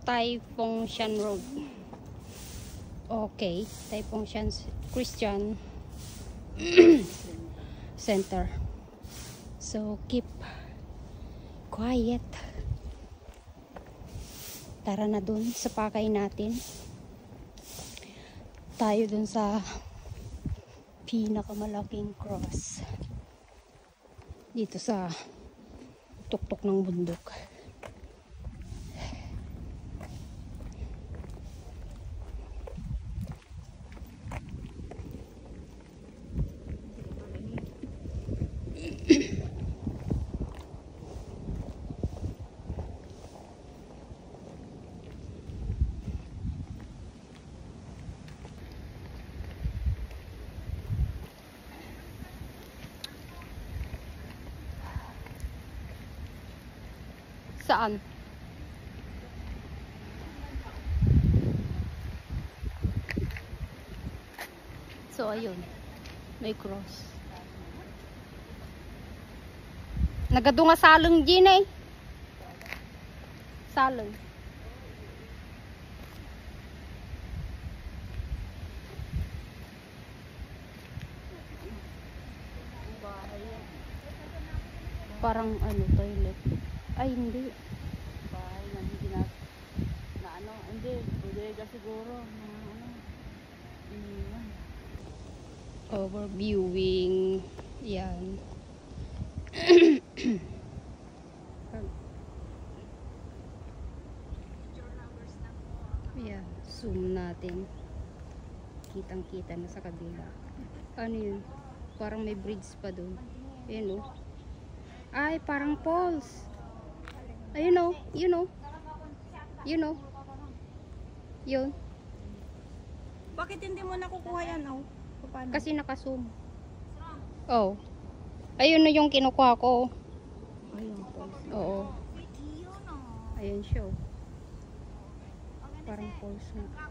Tai Phong Shan Road. Okay, Tai Phong Shan Christian Center. So keep quiet. Tara na dun sa pakay natin. Tayo dun sa pinakamalaking cross dito sa tuktok ng bundok. Saan? So ayun, may cross. Nagadunga salong din eh. Salong. Parang ano, toilet. Ay, hindi. Bahay na hindi na ano, hindi. Bodega siguro. Na ano. Iniwan. Overviewing. Yan. Yan. Zoom natin. Kitang-kita na sa kabila. Ano yun? Parang may bridge pa doon. Ayan o. Ay, parang falls. Ayun o. Yun o. Yun o. Yun. Bakit hindi mo nakukuha yan, oh? Paano? Kasi naka-zoom. Oh. Ayun na yung kinukuha ko. Ayun po. Oo. Ayun siya. Parang falls na.